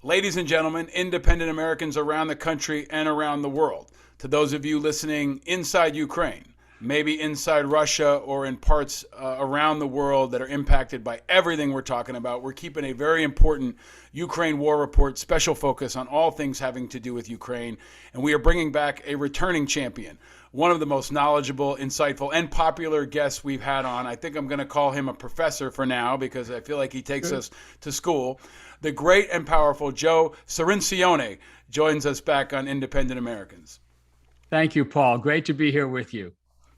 Ladies and gentlemen, independent Americans around the country and around the world, to those of you listening inside Ukraine, maybe inside Russia or in parts around the world that are impacted by everything we're talking about, we're keeping a very important Ukraine War Report special focus on all things having to do with Ukraine. And we are bringing back a returning champion, one of the most knowledgeable, insightful, and popular guests we've had on. I think I'm going to call him a professor for now because I feel like he takes us to school. The great and powerful Joe Cirincione joins us back on Independent Americans. Thank you, Paul. Great to be here with you.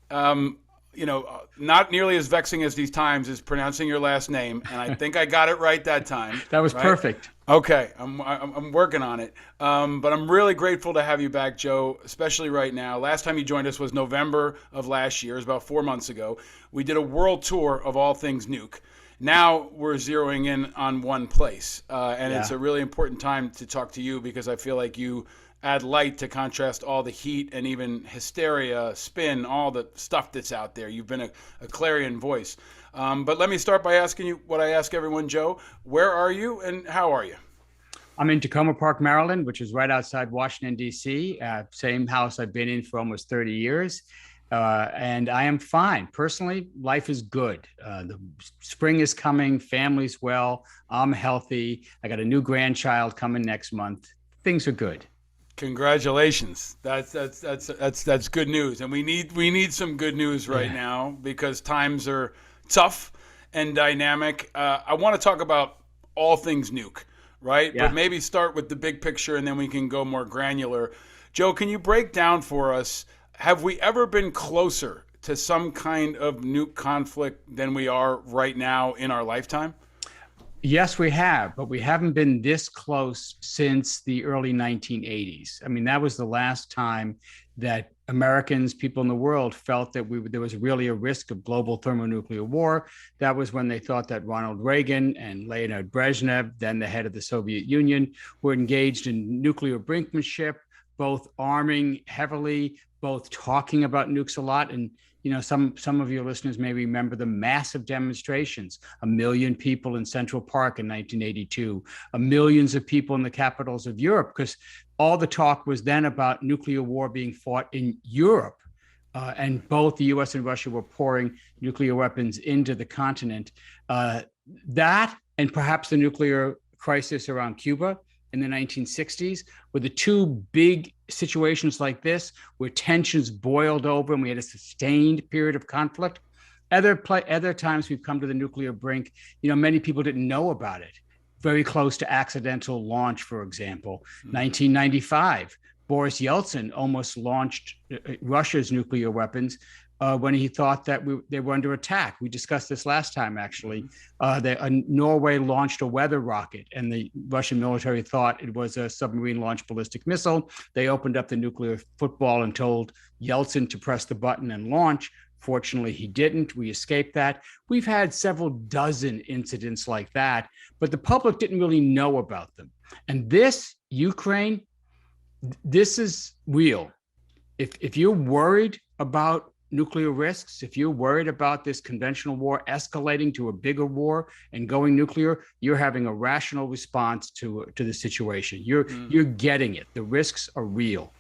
Not nearly as vexing as these times is pronouncing your last name, and I think I got it right that time. That was right? Perfect. Okay, I'm working on it. But I'm really grateful to have you back, Joe, especially right now. Last time you joined us was November of last year. It was about 4 months ago. We did a world tour of all things nuke. Now we're zeroing in on one place, and It's a really important time to talk to you because I feel like you add light to contrast all the heat and even hysteria, spin, all the stuff that's out there. You've been a clarion voice. But let me start by asking you what I ask everyone, Joe. Where are you and how are you? I'm in Tacoma Park, Maryland, which is right outside Washington, D.C., same house I've been in for almost 30 years. And I am fine. Personally, life is good. The spring is coming, family's well, I'm healthy. I got a new grandchild coming next month. Things are good. Congratulations. That's good news. And we need some good news right now because times are tough and dynamic. I want to talk about all things nuke, right? Yeah. But maybe start with the big picture and then we can go more granular. Joe, can you break down for us, have we ever been closer to some kind of nuke conflict than we are right now in our lifetime? Yes, we have, but we haven't been this close since the early 1980s. I mean, that was the last time that Americans, people in the world, felt that there was really a risk of global thermonuclear war. That was when they thought that Ronald Reagan and Leonid Brezhnev, then the head of the Soviet Union, were engaged in nuclear brinkmanship, both arming heavily, both talking about nukes a lot. And some of your listeners may remember the massive demonstrations, 1 million people in Central Park in 1982, millions of people in the capitals of Europe, because all the talk was then about nuclear war being fought in Europe. And both the US and Russia were pouring nuclear weapons into the continent. That and perhaps the nuclear crisis around Cuba in the 1960s were the two big situations like this where tensions boiled over and we had a sustained period of conflict. Other times we've come to the nuclear brink, many people didn't know about it. Very close to accidental launch, for example. 1995, Boris Yeltsin almost launched Russia's nuclear weapons when he thought that they were under attack. We discussed this last time, actually. Norway launched a weather rocket, and the Russian military thought it was a submarine-launched ballistic missile. They opened up the nuclear football and told Yeltsin to press the button and launch. Fortunately, he didn't. We escaped that. We've had several dozen incidents like that, but the public didn't really know about them. And this, Ukraine, this is real. If you're worried about nuclear risks, if you're worried about this conventional war escalating to a bigger war and going nuclear, you're having a rational response to the situation. You're getting it. The risks are real.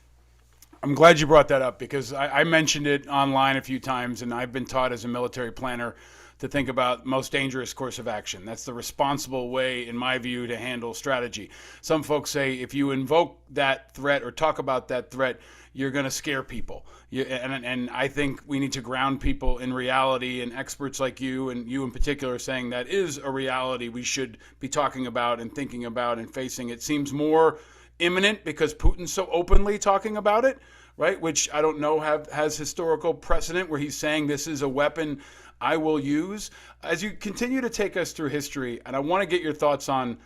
I'm glad you brought that up because I mentioned it online a few times, and I've been taught as a military planner to think about most dangerous course of action. That's the responsible way, in my view, to handle strategy. Some folks say if you invoke that threat or talk about that threat, you're going to scare people. And I think we need to ground people in reality, and experts like you and you in particular are saying that is a reality we should be talking about and thinking about and facing. It seems more imminent because Putin's so openly talking about it, right? Which I don't know has historical precedent where he's saying this is a weapon I will use. As you continue to take us through history, and I want to get your thoughts on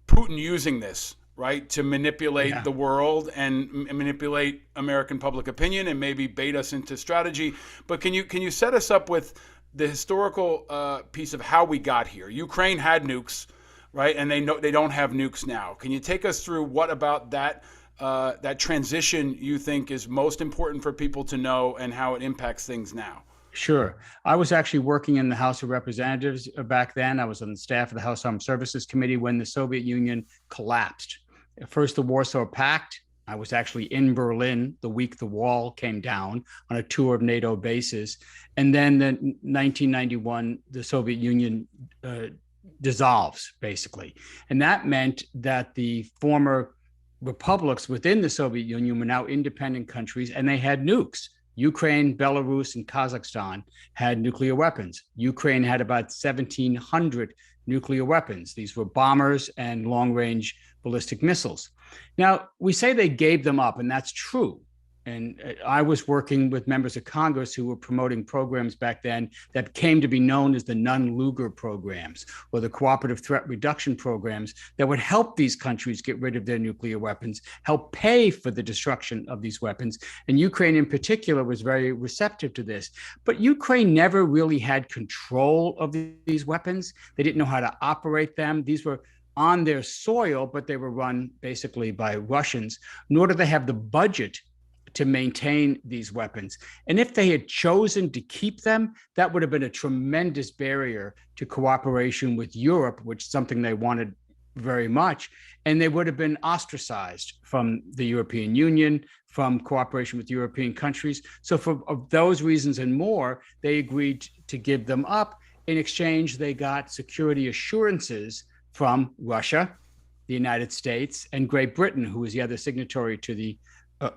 Putin using this, right, to manipulate the world and manipulate American public opinion and maybe bait us into strategy. But can you set us up with the historical piece of how we got here? Ukraine had nukes, right, and they don't have nukes now. Can you take us through what about that transition you think is most important for people to know and how it impacts things now? Sure. I was actually working in the House of Representatives back then. I was on the staff of the House Armed Services Committee when the Soviet Union collapsed. First, the Warsaw Pact. I was actually in Berlin the week the wall came down on a tour of NATO bases. And then the 1991, the Soviet Union dissolves, basically. And that meant that the former republics within the Soviet Union were now independent countries, and they had nukes. Ukraine, Belarus, and Kazakhstan had nuclear weapons. Ukraine had about 1,700 nuclear weapons. These were bombers and long-range ballistic missiles. Now, we say they gave them up, and that's true. And I was working with members of Congress who were promoting programs back then that came to be known as the Nunn-Lugar programs, or the cooperative threat reduction programs, that would help these countries get rid of their nuclear weapons, help pay for the destruction of these weapons. And Ukraine in particular was very receptive to this. But Ukraine never really had control of these weapons. They didn't know how to operate them. These were on their soil, but they were run basically by Russians, nor did they have the budget to maintain these weapons. And if they had chosen to keep them, that would have been a tremendous barrier to cooperation with Europe, which is something they wanted very much. And they would have been ostracized from the European Union, from cooperation with European countries. So for those reasons and more, they agreed to give them up. In exchange, they got security assurances from Russia, the United States, and Great Britain, who was the other signatory to the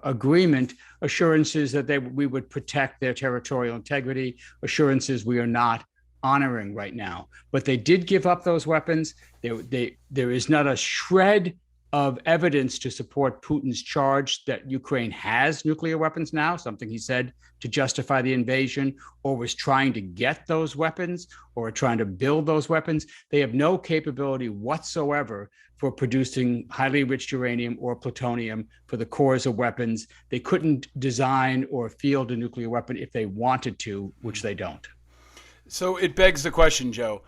agreement, assurances that we would protect their territorial integrity, assurances we are not honoring right now. But they did give up those weapons. There is not a shred of evidence to support Putin's charge that Ukraine has nuclear weapons now, something he said to justify the invasion, or was trying to get those weapons, or trying to build those weapons. They have no capability whatsoever for producing highly enriched uranium or plutonium for the cores of weapons. They couldn't design or field a nuclear weapon if they wanted to, which they don't. So it begs the question, Joe,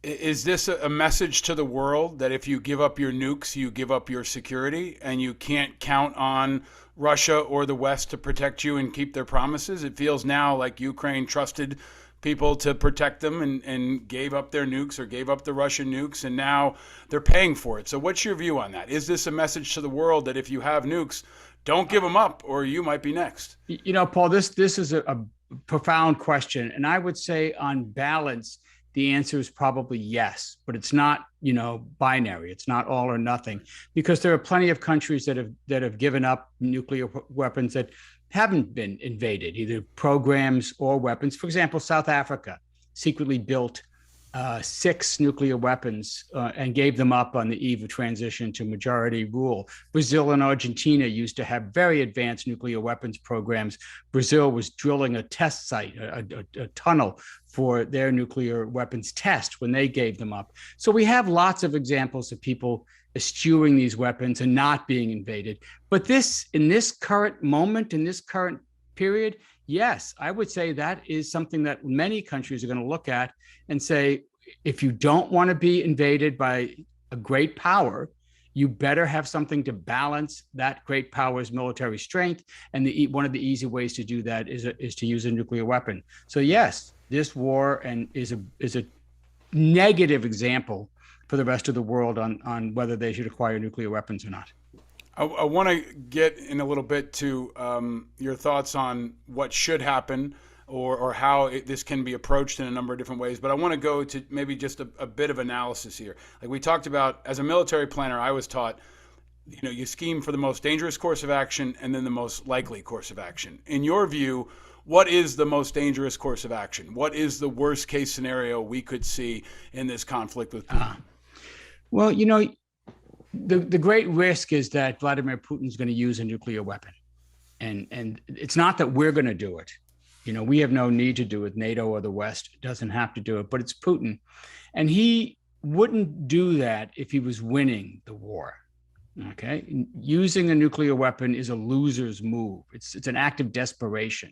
is this a message to the world that if you give up your nukes, you give up your security, and you can't count on Russia or the West to protect you and keep their promises? It feels now like Ukraine trusted people to protect them and gave up their nukes or gave up the Russian nukes, and now they're paying for it. So what's your view on that? Is this a message to the world that if you have nukes, don't give them up or you might be next? You know, Paul, this is a profound question. And I would say on balance, the answer is probably yes, but it's not, binary. It's not all or nothing, because there are plenty of countries that have given up nuclear weapons that haven't been invaded, either programs or weapons. For example, South Africa secretly built 6 nuclear weapons and gave them up on the eve of transition to majority rule. Brazil and Argentina used to have very advanced nuclear weapons programs. Brazil was drilling a test site, a tunnel for their nuclear weapons test when they gave them up. So we have lots of examples of people eschewing these weapons and not being invaded. But in this current moment, in this current period, yes, I would say that is something that many countries are going to look at and say, if you don't want to be invaded by a great power, you better have something to balance that great power's military strength. And one of the easy ways to do that is to use a nuclear weapon. So yes, this war is a negative example for the rest of the world on whether they should acquire nuclear weapons or not. I want to get in a little bit to your thoughts on what should happen or how this can be approached in a number of different ways. But I want to go to maybe just a bit of analysis here. Like we talked about, as a military planner, I was taught, you scheme for the most dangerous course of action and then the most likely course of action. In your view, what is the most dangerous course of action? What is the worst case scenario we could see in this conflict with Putin? Well, the great risk is that Vladimir Putin is going to use a nuclear weapon. And it's not that we're going to do it. We have no need to do it. NATO or the West doesn't have to do it, but it's Putin. And he wouldn't do that if he was winning the war. Okay. Using a nuclear weapon is a loser's move. It's an act of desperation.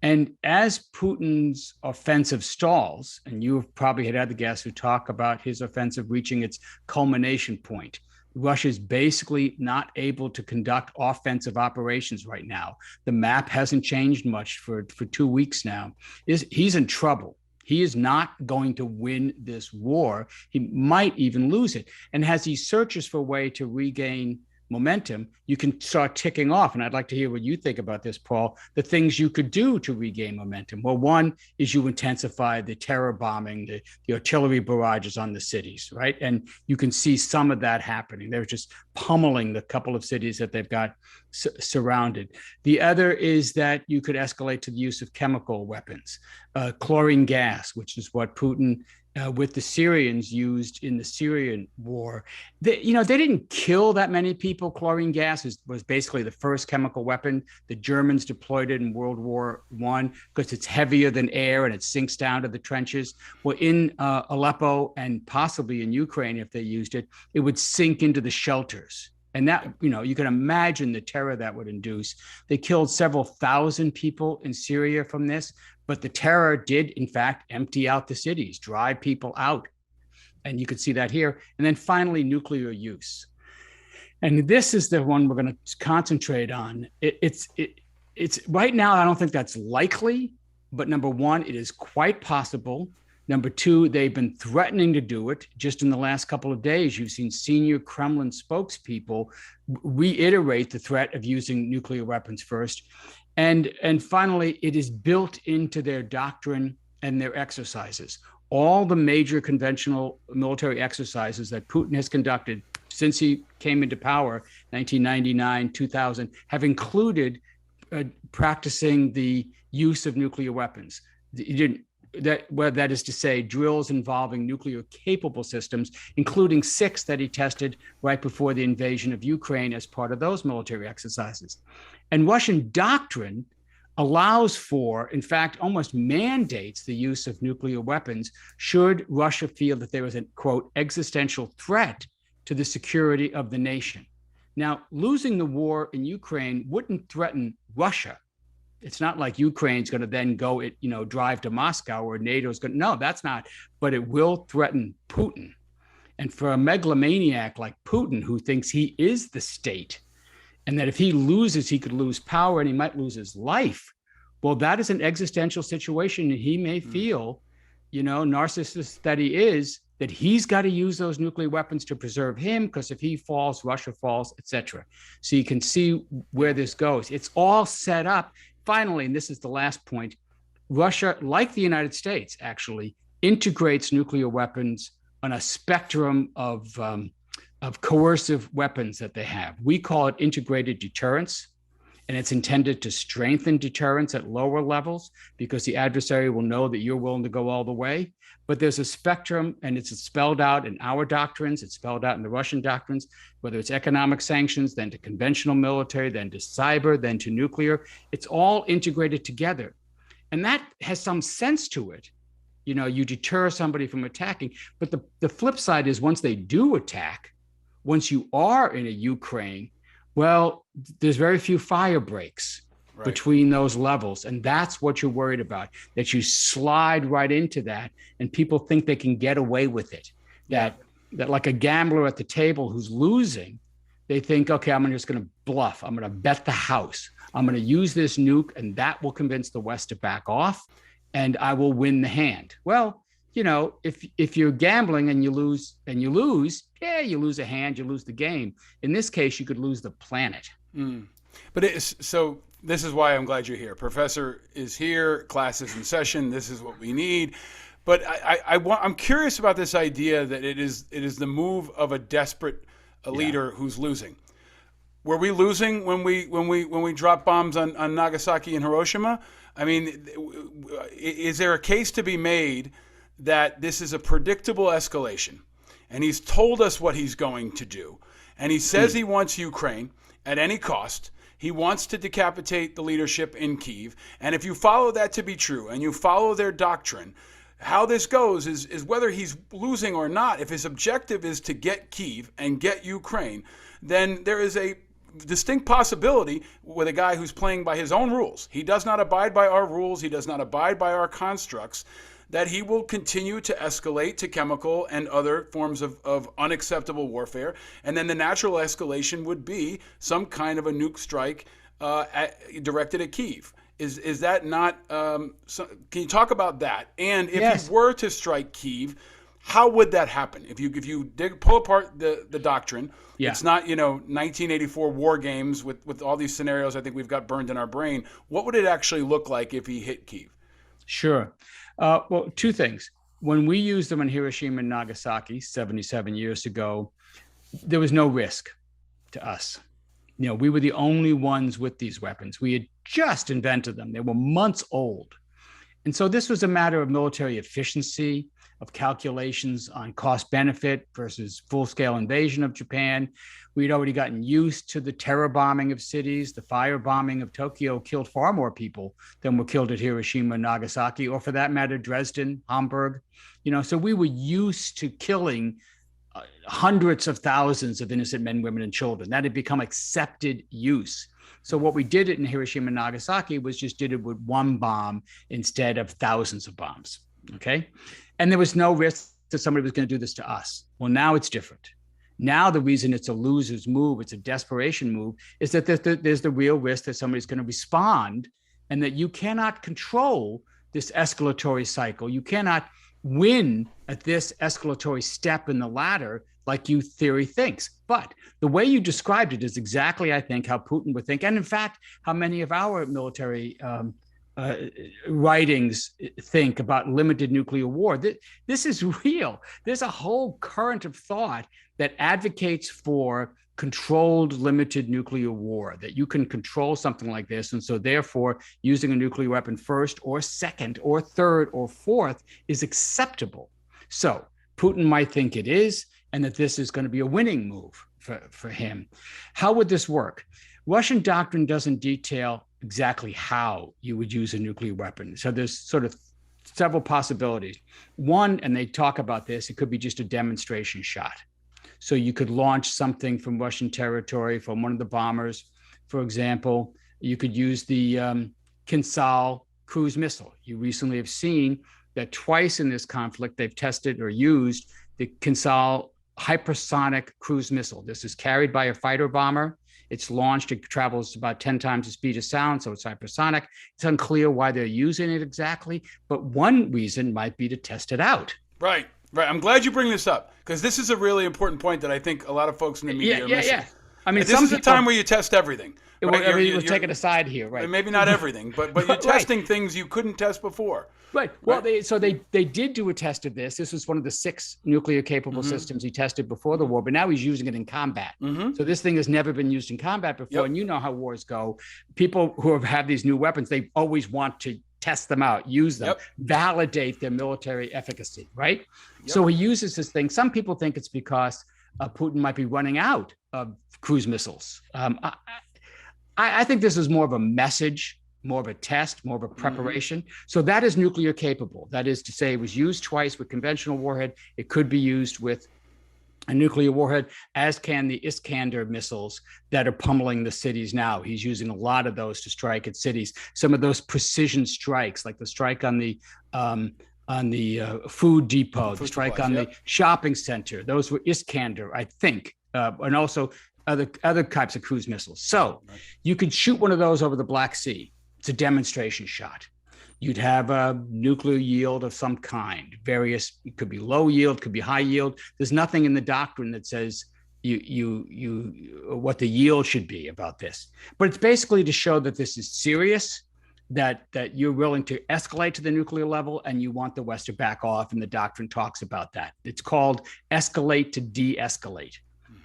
And as Putin's offensive stalls, and you've probably had other guests who talk about his offensive reaching its culmination point, Russia's basically not able to conduct offensive operations right now. The map hasn't changed much for 2 weeks now. He's in trouble. He is not going to win this war. He might even lose it. And as he searches for a way to regain momentum, you can start ticking off. And I'd like to hear what you think about this, Paul, the things you could do to regain momentum. Well, one is you intensify the terror bombing, the artillery barrages on the cities, right? And you can see some of that happening. They're just pummeling the couple of cities that they've got surrounded. The other is that you could escalate to the use of chemical weapons, chlorine gas, which is what Putin with the Syrians used in the Syrian war. They didn't kill that many people. Chlorine gas was basically the first chemical weapon. The Germans deployed it in World War I because it's heavier than air and it sinks down to the trenches. Well, in Aleppo and possibly in Ukraine, if they used it, it would sink into the shelters. And that, you can imagine the terror that would induce. They killed several thousand people in Syria from this, but the terror did, in fact, empty out the cities, drive people out. And you could see that here. And then finally, nuclear use. And this is the one we're going to concentrate on. It's right now, I don't think that's likely, but number one, it is quite possible. Number two, they've been threatening to do it. Just in the last couple of days, you've seen senior Kremlin spokespeople reiterate the threat of using nuclear weapons first. And finally, it is built into their doctrine and their exercises. All the major conventional military exercises that Putin has conducted since he came into power, 1999, 2000, have included practicing the use of nuclear weapons. That is to say, drills involving nuclear-capable systems, including 6 that he tested right before the invasion of Ukraine as part of those military exercises. And Russian doctrine allows for, in fact, almost mandates the use of nuclear weapons should Russia feel that there is a, quote, existential threat to the security of the nation. Now, losing the war in Ukraine wouldn't threaten Russia. It's not like Ukraine's going to then go, drive to Moscow or NATO's going to, no, that's not, but it will threaten Putin. And for a megalomaniac like Putin, who thinks he is the state, and that if he loses, he could lose power and he might lose his life. Well, that is an existential situation. And he may feel, narcissist that he is, that he's got to use those nuclear weapons to preserve him, because if he falls, Russia falls, etc. So you can see where this goes. It's all set up. Finally, and this is the last point, Russia, like the United States, actually integrates nuclear weapons on a spectrum of coercive weapons that they have. We call it integrated deterrence, and it's intended to strengthen deterrence at lower levels because the adversary will know that you're willing to go all the way. But there's a spectrum, and it's spelled out in our doctrines, it's spelled out in the Russian doctrines, whether it's economic sanctions, then to conventional military, then to cyber, then to nuclear. It's all integrated together. And that has some sense to it. You deter somebody from attacking. But the flip side is once they do attack, once you are in a Ukraine, well, there's very few fire breaks between those levels. And that's what you're worried about, that you slide right into that and people think they can get away with it. That like a gambler at the table who's losing, they think, okay, I'm just going to bluff. I'm going to bet the house. I'm going to use this nuke and that will convince the West to back off and I will win the hand. Well, if you're gambling and you lose, you lose a hand, you lose the game. In this case, you could lose the planet. But so this is why I'm glad you're here. Professor is here, class is in session. This is what we need. But I'm curious about this idea that it is the move of a desperate leader who's losing. Were we losing when we dropped bombs on Nagasaki and Hiroshima? I mean, is there a case to be made that this is a predictable escalation, and he's told us what he's going to do, and he says he wants Ukraine at any cost. He wants to decapitate the leadership in Kyiv, and if you follow that to be true, and you follow their doctrine, how this goes is whether he's losing or not. If his objective is to get Kyiv and get Ukraine, then there is a distinct possibility with a guy who's playing by his own rules. He does not abide by our rules. He does not abide by our constructs, that he will continue to escalate to chemical and other forms of unacceptable warfare. And then the natural escalation would be some kind of a nuke strike directed at Kyiv. Is that not, can you talk about that? And if he were to strike Kyiv, How would that happen? If you pull apart the doctrine, Yeah. it's not 1984 war games with all these scenarios I think we've got burned in our brain. What would it actually look like if he hit Kyiv? Sure. Well, two things. When we used them in Hiroshima and Nagasaki 77 years ago, there was no risk to us. We were the only ones with these weapons. We had just invented them. They were months old. And so this was a matter of military efficiency, of calculations on cost benefit versus full-scale invasion of Japan. We'd already gotten used to the terror bombing of cities. The fire bombing of Tokyo killed far more people than were killed at Hiroshima and Nagasaki, or for that matter, Dresden, Hamburg. So we were used to killing hundreds of thousands of innocent men, women, and children. That had become accepted use. So what we did in Hiroshima and Nagasaki was just did it with one bomb instead of thousands of bombs. Okay. And there was no risk that somebody was going to do this to us. Well, now it's different. Now the reason it's a loser's move, it's a desperation move, is that there's the real risk that somebody's going to respond, and that you cannot control this escalatory cycle. You cannot win at this escalatory step in the ladder like you theory thinks. But the way you described it is exactly, I think, how Putin would think, and in fact, how many of our military writings think about limited nuclear war. This is real. There's a whole current of thought that advocates for controlled limited nuclear war, that you can control something like this. And so therefore, using a nuclear weapon first or second or third or fourth is acceptable. So Putin might think it is, and that this is going to be a winning move for him. How would this work? Russian doctrine doesn't detail exactly how you would use a nuclear weapon. So there's sort of several possibilities. One, and they talk about this, it could be just a demonstration shot. So you could launch something from Russian territory, from one of the bombers. For example, you could use the Cirincione cruise missile. You recently have seen that twice in this conflict, they've tested or used the Cirincione hypersonic cruise missile. This is carried by a fighter bomber. It's launched, it travels about 10 times the speed of sound, so it's hypersonic. It's unclear why they're using it exactly, but one reason might be to test it out. Right. I'm glad you bring this up, because this is a really important point that I think a lot of folks in the media are missing. Yeah. I mean, this is a time where you test everything. Right? We'll take it aside here, right? Maybe not everything, but you're testing things you couldn't test before. Right. Well, they did do a test of this. This was one of the 6 nuclear capable systems he tested before the war, but now he's using it in combat. So this thing has never been used in combat before. And you know how wars go. People who have these new weapons, they always want to test them out, use them, validate their military efficacy, right? So he uses this thing. Some people think it's because Putin might be running out of cruise missiles. I think this is more of a message, more of a test, more of a preparation. So that is nuclear capable. That is to say, it was used twice with conventional warhead. It could be used with a nuclear warhead, as can the Iskander missiles that are pummeling the cities now. He's using a lot of those to strike at cities. Some of those precision strikes, like the strike on the food depot, the strike on the shopping center, those were Iskander, I think, and also other types of cruise missiles. So you could shoot one of those over the Black Sea. It's a demonstration shot. You'd have a nuclear yield of some kind. It could be low yield, could be high yield. There's nothing in the doctrine that says what the yield should be about this. But it's basically to show that this is serious, that you're willing to escalate to the nuclear level and you want the West to back off, and the doctrine talks about that. It's called escalate to de-escalate.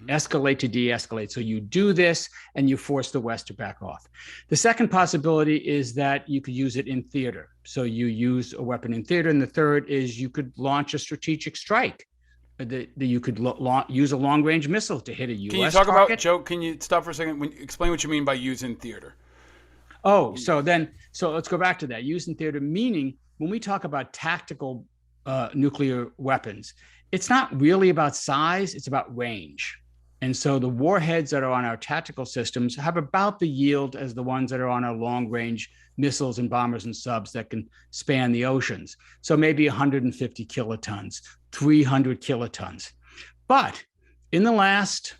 Escalate to de-escalate. So you do this and you force the West to back off. The second possibility is that you could use it in theater. So you use a weapon in theater. And the third is you could launch a strategic strike. You could use a long-range missile to hit a U.S. Can you talk about, Joe, can you stop for a second? Explain what you mean by use in theater. So let's go back to that. Use in theater, meaning when we talk about tactical nuclear weapons, it's not really about size, it's about range. And so the warheads that are on our tactical systems have about the yield as the ones that are on our long-range missiles and bombers and subs that can span the oceans. So maybe 150 kilotons, 300 kilotons. But in the last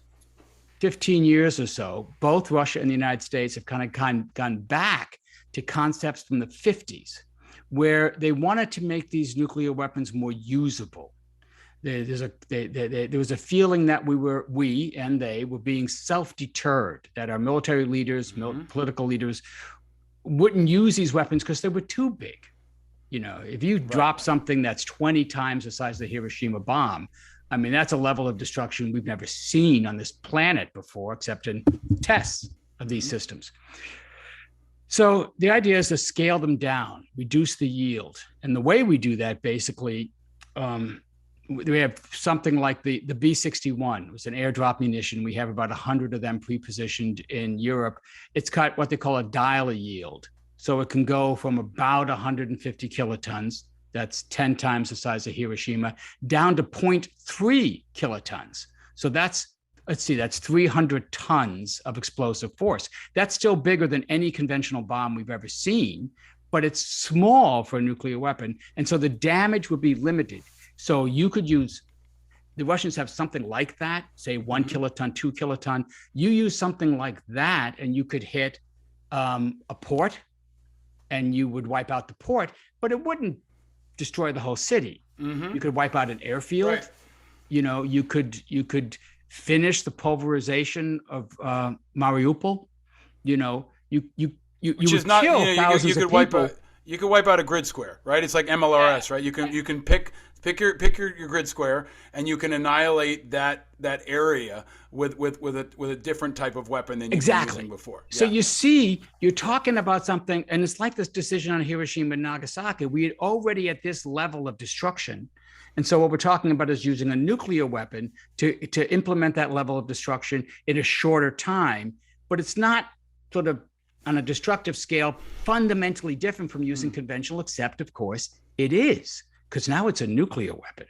15 years or so, both Russia and the United States have kind of gone back to concepts from the 50s, where they wanted to make these nuclear weapons more usable. there was a feeling that we and they were being self-deterred, that our military leaders, political leaders wouldn't use these weapons because they were too big. You know, if you drop something that's 20 times the size of the Hiroshima bomb, I mean, that's a level of destruction we've never seen on this planet before, except in tests of these systems. So the idea is to scale them down, reduce the yield. And the way we do that, basically, we have something like the B-61. It was an airdrop munition. We have about 100 of them pre-positioned in Europe. It's got what they call a dial yield. So it can go from about 150 kilotons, that's 10 times the size of Hiroshima, down to 0.3 kilotons. So that's 300 tons of explosive force. That's still bigger than any conventional bomb we've ever seen, but it's small for a nuclear weapon. And so the damage would be limited. So you could use, the Russians have something like that, say 1 kiloton, 2 kiloton. You use something like that and you could hit a port and you would wipe out the port, but it wouldn't destroy the whole city. You could wipe out an airfield. Right. You know, you could finish the pulverization of Mariupol. You know, you would kill thousands of people. You could wipe out a grid square, right? It's like MLRS, right? You can pick your grid square, and you can annihilate that area with a different type of weapon than you've been using before. So you see, you're talking about something, and it's like this decision on Hiroshima and Nagasaki. We had already at this level of destruction. And so what we're talking about is using a nuclear weapon to implement that level of destruction in a shorter time. But it's not sort of on a destructive scale fundamentally different from using conventional, except, of course, it is, because now it's a nuclear weapon.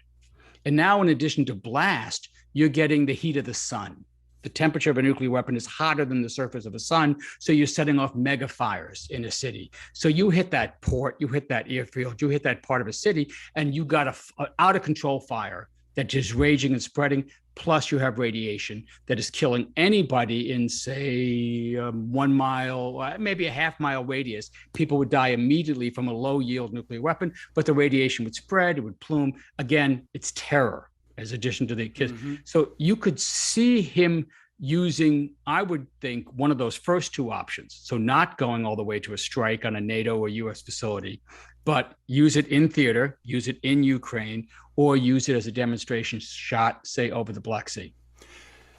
And now, in addition to blast, you're getting the heat of the sun. The temperature of a nuclear weapon is hotter than the surface of a sun, so you're setting off mega fires in a city. So you hit that port, you hit that airfield, you hit that part of a city, and you got an out-of-control fire that is raging and spreading, plus you have radiation that is killing anybody in, say, 1 mile, maybe a half-mile radius. People would die immediately from a low-yield nuclear weapon, but the radiation would spread, it would plume. Again, it's terror, as addition to the kids. So you could see him using, I would think, one of those first two options. So not going all the way to a strike on a NATO or US facility, but use it in theater, use it in Ukraine, or use it as a demonstration shot, say, over the Black Sea.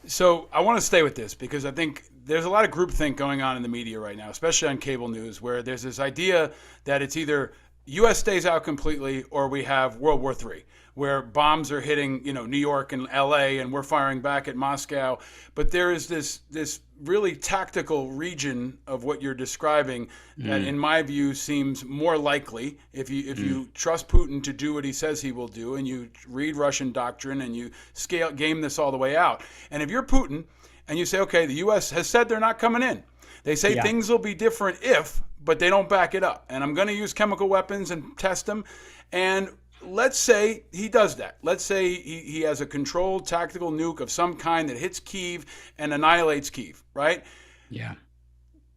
So I want to stay with this because I think there's a lot of groupthink going on in the media right now, especially on cable news, where there's this idea that it's either U.S. stays out completely or we have World War III, where bombs are hitting, New York and L.A. and we're firing back at Moscow. But there is this really tactical region of what you're describing that, in my view, seems more likely if you trust Putin to do what he says he will do, and you read Russian doctrine and you game this all the way out. And if you're Putin and you say, okay, the U.S. has said they're not coming in. They say things will be different but they don't back it up. And I'm going to use chemical weapons and test them. And let's say he does that. Let's say he has a controlled tactical nuke of some kind that hits Kyiv and annihilates Kyiv, right? Yeah.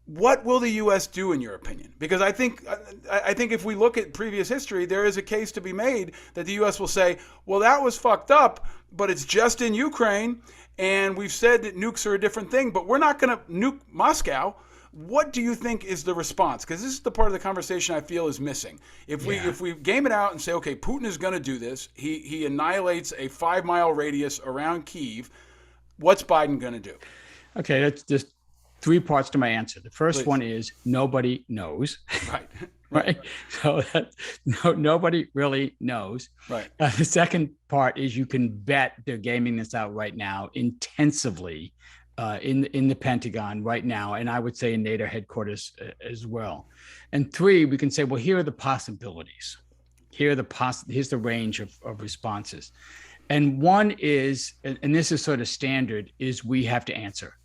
What will the U.S. do, in your opinion? Because I think if we look at previous history, there is a case to be made that the U.S. will say, well, that was fucked up, but it's just in Ukraine, and we've said that nukes are a different thing, but we're not going to nuke Moscow. What do you think is the response? Because this is the part of the conversation I feel is missing. If we game it out and say, okay, Putin is going to do this, he annihilates a 5-mile radius around Kyiv, what's Biden going to do? Okay, that's just 3 parts to my answer. The first one is nobody knows. Right. Right. So nobody really knows. Right. The second part is you can bet they're gaming this out right now intensively in the Pentagon right now, and I would say in NATO headquarters as well. And 3, we can say, well, here are the possibilities. Here's the range of responses. And one is, and this is sort of standard, is we have to answer.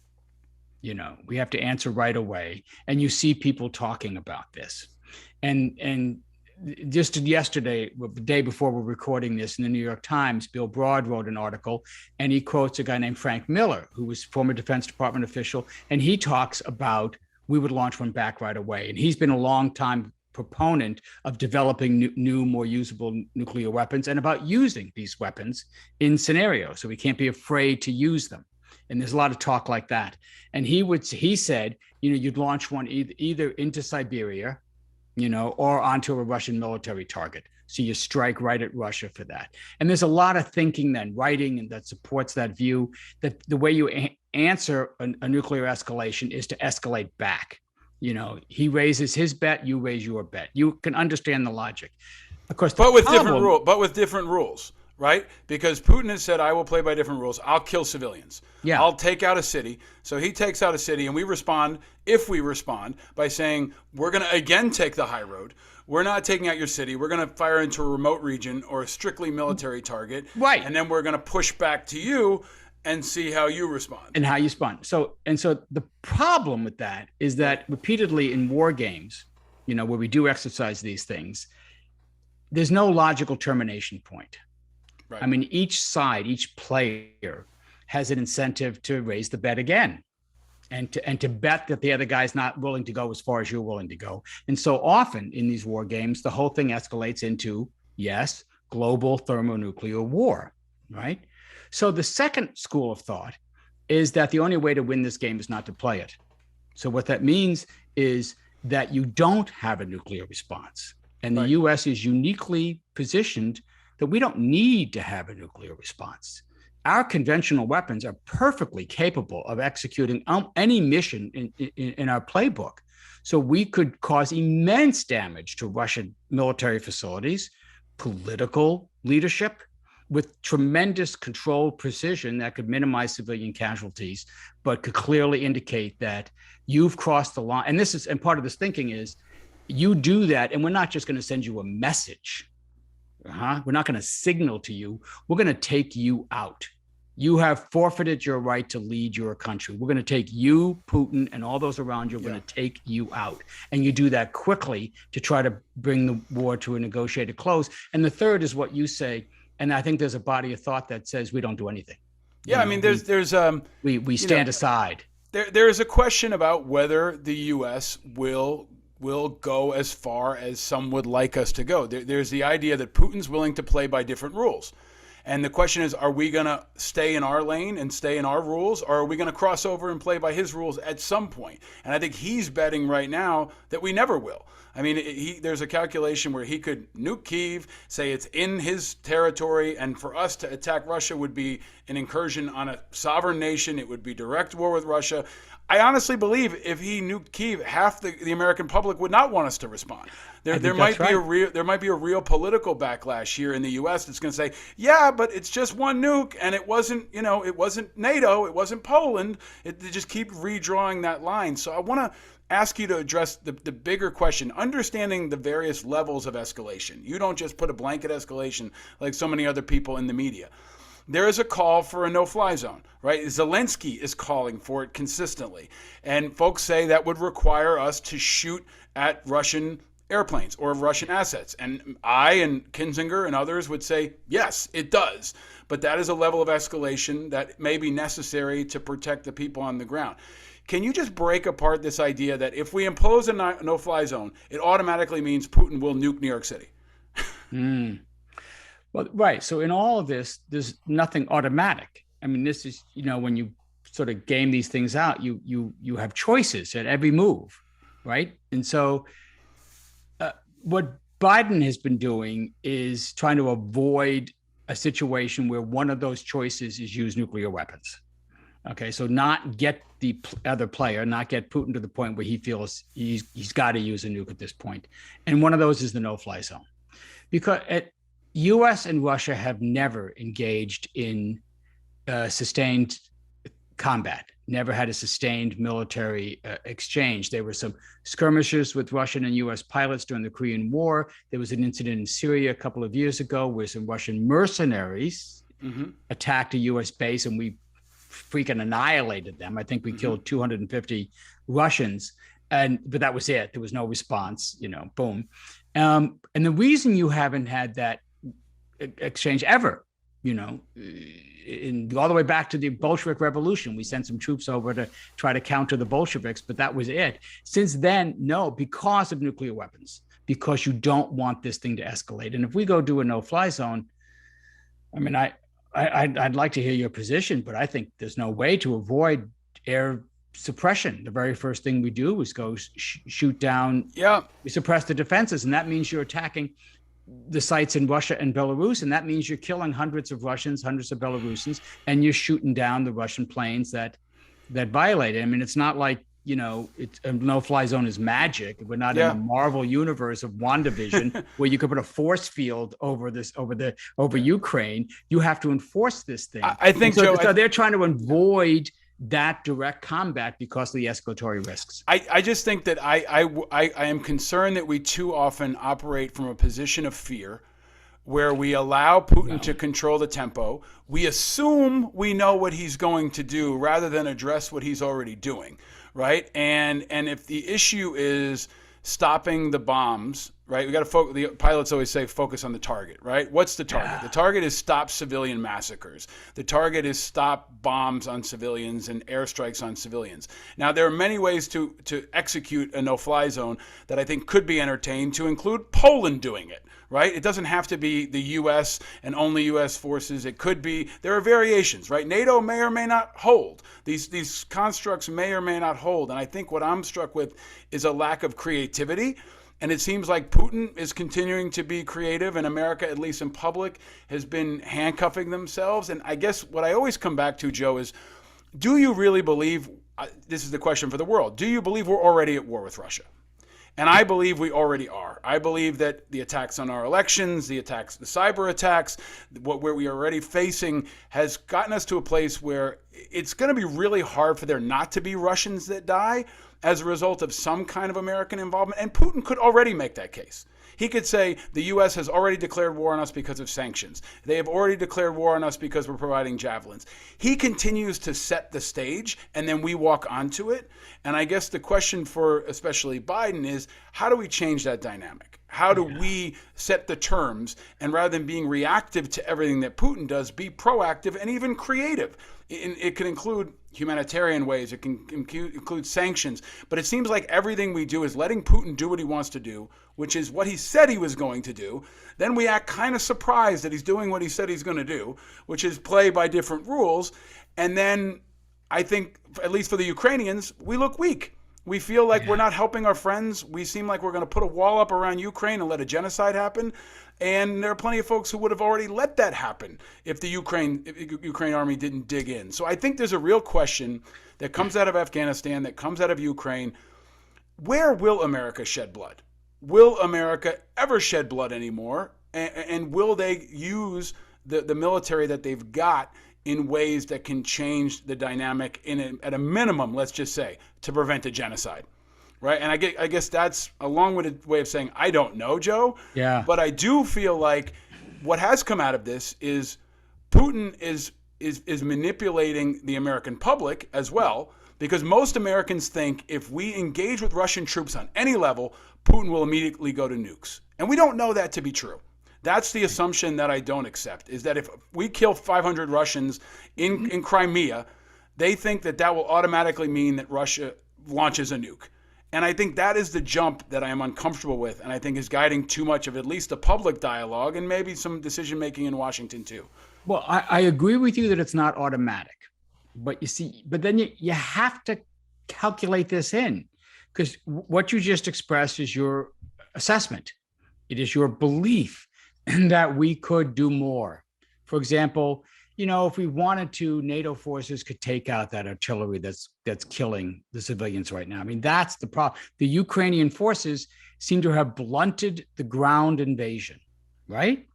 We have to answer right away. And you see people talking about this. And just yesterday, the day before we're recording this, in the New York Times, Bill Broad wrote an article, and he quotes a guy named Frank Miller, who was former Defense Department official, and he talks about we would launch one back right away. And he's been a long time proponent of developing new, more usable nuclear weapons and about using these weapons in scenarios. So we can't be afraid to use them. And there's a lot of talk like that. And he said, you'd launch one either into Siberia, or onto a Russian military target. So you strike right at Russia for that. And there's a lot of thinking then, writing, and that supports that view that the way you answer a nuclear escalation is to escalate back. He raises his bet, you raise your bet. You can understand the logic. Of course, but with different rules, right? Because Putin has said, I will play by different rules. I'll kill civilians. Yeah. I'll take out a city. So he takes out a city, and we respond, if we respond, by saying, we're going to again take the high road. We're not taking out your city. We're going to fire into a remote region or a strictly military target. Right. And then we're going to push back to you and see how you respond. And how you respond. So the problem with that is that repeatedly in war games, where we do exercise these things, there's no logical termination point. Right. I mean, each side, each player has an incentive to raise the bet again and to bet that the other guy's not willing to go as far as you're willing to go. And so often in these war games, the whole thing escalates into, yes, global thermonuclear war, right? So the second school of thought is that the only way to win this game is not to play it. So what that means is that you don't have a nuclear response. And the U.S. is uniquely positioned that we don't need to have a nuclear response. Our conventional weapons are perfectly capable of executing any mission in our playbook. So we could cause immense damage to Russian military facilities, political leadership, with tremendous controlled precision that could minimize civilian casualties, but could clearly indicate that you've crossed the line. And part of this thinking is, you do that, and we're not just going to send you a message. We're not going to signal to you. We're going to take you out. You have forfeited your right to lead your country. We're going to take you, Putin, and all those around you. We're going to take you out. And you do that quickly to try to bring the war to a negotiated close. And the third is what you say. And I think there's a body of thought that says we don't do anything. Yeah, I mean, we stand aside. There is a question about whether the U.S. will go as far as some would like us to go. There's the idea that Putin's willing to play by different rules. And the question is, are we going to stay in our lane and stay in our rules, or are we going to cross over and play by his rules at some point? And I think he's betting right now that we never will. I mean, there's a calculation where he could nuke Kyiv, say it's in his territory, and for us to attack Russia would be an incursion on a sovereign nation. It would be direct war with Russia. I honestly believe if he nuked Kyiv, half the American public would not want us to respond. There might be a real political backlash here in the U.S. that's going to say, yeah, but it's just one nuke, and it wasn't NATO, it wasn't Poland. They just keep redrawing that line. So I want to ask you to address the bigger question, understanding the various levels of escalation. You don't just put a blanket escalation like so many other people in the media. There is a call for a no-fly zone, right? Zelensky is calling for it consistently. And folks say that would require us to shoot at Russian airplanes or Russian assets. And I and Kinzinger and others would say, yes, it does. But that is a level of escalation that may be necessary to protect the people on the ground. Can you just break apart this idea that if we impose a no-fly zone, it automatically means Putin will nuke New York City? Well, right. So in all of this, there's nothing automatic. I mean, this is, when you sort of game these things out, you have choices at every move, right? And so what Biden has been doing is trying to avoid a situation where one of those choices is use nuclear weapons. Okay, so not get the other player, not get Putin to the point where he feels he's got to use a nuke at this point. And one of those is the no-fly zone. Because U.S. and Russia have never engaged in sustained combat, never had a sustained military exchange. There were some skirmishes with Russian and U.S. pilots during the Korean War. There was an incident in Syria a couple of years ago where some Russian mercenaries attacked a U.S. base, and we freaking annihilated them. I think we killed 250 Russians, but that was it. There was no response, boom. And the reason you haven't had that exchange ever, all the way back to the Bolshevik Revolution, we sent some troops over to try to counter the Bolsheviks, but that was it. Since then, no, because of nuclear weapons, because you don't want this thing to escalate. And if we go do a no-fly zone, I mean, I'd like to hear your position, but I think there's no way to avoid air suppression. The very first thing we do is go shoot down. Yeah. We suppress the defenses, and that means you're attacking the sites in Russia and Belarus, and that means you're killing hundreds of Russians, hundreds of Belarusians, and you're shooting down the Russian planes that violate it. I mean, it's not like, it's a no-fly zone is magic. We're not in a Marvel universe of WandaVision where you could put a force field over Ukraine. You have to enforce this thing. I think so. So they're trying to avoid that direct combat because of the escalatory risks. I just think that I am concerned that we too often operate from a position of fear, where we allow Putin to control the tempo. We assume we know what he's going to do rather than address what he's already doing, right? And if the issue is stopping the bombs, right? We got to focus. The pilots always say focus on the target, right? What's the target? Yeah. The target is stop civilian massacres. The target is stop bombs on civilians and airstrikes on civilians. Now, there are many ways to execute a no-fly zone that I think could be entertained, to include Poland doing it, right? It doesn't have to be the U.S. and only U.S. forces. It could be, there are variations, right? NATO may or may not hold. These constructs may or may not hold. And I think what I'm struck with is a lack of creativity. And it seems like Putin is continuing to be creative, and America, at least in public, has been handcuffing themselves. And I guess what I always come back to, Joe, is do you really believe, this is the question for the world, do you believe we're already at war with Russia? And I believe we already are. I believe that the attacks on our elections, the attacks, the cyber attacks, what we are already facing has gotten us to a place where it's going to be really hard for there not to be Russians that die as a result of some kind of American involvement. And Putin could already make that case. He could say the U.S. has already declared war on us because of sanctions. They have already declared war on us because we're providing javelins. He continues to set the stage, and then we walk onto it. And I guess the question for especially Biden is, how do we change that dynamic? How do we set the terms, and rather than being reactive to everything that Putin does, be proactive and even creative? It can include humanitarian ways. It can include sanctions. But it seems like everything we do is letting Putin do what he wants to do, which is what he said he was going to do. Then we act kind of surprised that he's doing what he said he's going to do, which is play by different rules. And then I think, at least for the Ukrainians, we look weak. We feel like we're not helping our friends. We seem like we're going to put a wall up around Ukraine and let a genocide happen. And there are plenty of folks who would have already let that happen if the Ukraine army didn't dig in. So I think there's a real question that comes out of Afghanistan, that comes out of Ukraine. Where will America shed blood? Will America ever shed blood anymore? And will they use the military that they've got in ways that can change the dynamic at a minimum, let's just say, to prevent a genocide, right? And I guess that's a long-winded way of saying I don't know, Joe. Yeah. But I do feel like what has come out of this is Putin is manipulating the American public as well, because most Americans think if we engage with Russian troops on any level, Putin will immediately go to nukes. And we don't know that to be true. That's the assumption that I don't accept, is that if we kill 500 Russians in Crimea, they think that will automatically mean that Russia launches a nuke. And I think that is the jump that I am uncomfortable with, and I think is guiding too much of at least the public dialogue and maybe some decision-making in Washington too. Well, I agree with you that it's not automatic. But you see, but then you have to calculate this in, because what you just expressed is your assessment. It is your belief that we could do more. For example, if we wanted to, NATO forces could take out that artillery that's killing the civilians right now. I mean, that's the problem. The Ukrainian forces seem to have blunted the ground invasion, right?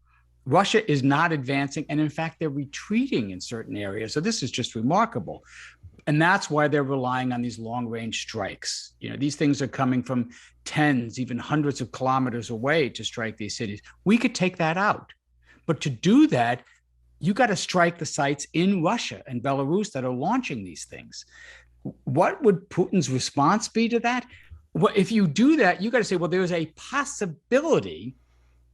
Russia is not advancing, and in fact, they're retreating in certain areas. So this is just remarkable. And that's why they're relying on these long-range strikes. These things are coming from tens, even hundreds of kilometers away to strike these cities. We could take that out. But to do that, you got to strike the sites in Russia and Belarus that are launching these things. What would Putin's response be to that? Well, if you do that, you got to say, well, there's a possibility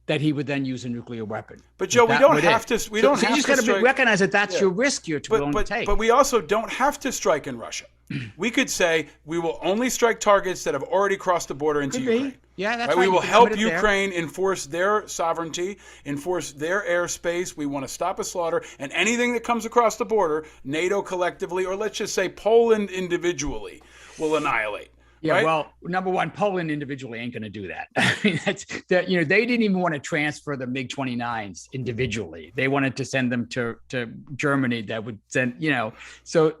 that he would then use a nuclear weapon. But Joe, we don't have to. We don't have you just to got to recognize that that's your risk you're willing to take. But we also don't have to strike in Russia. We could say we will only strike targets that have already crossed the border into Ukraine. Yeah, that's right. We will help Ukraine enforce their sovereignty, enforce their airspace. We want to stop a slaughter, and anything that comes across the border, NATO collectively, or let's just say Poland individually, will annihilate. Yeah, right? Well, number one, Poland individually ain't going to do that. I mean, they didn't even want to transfer the MiG-29s individually. They wanted to send them to Germany. That would send, so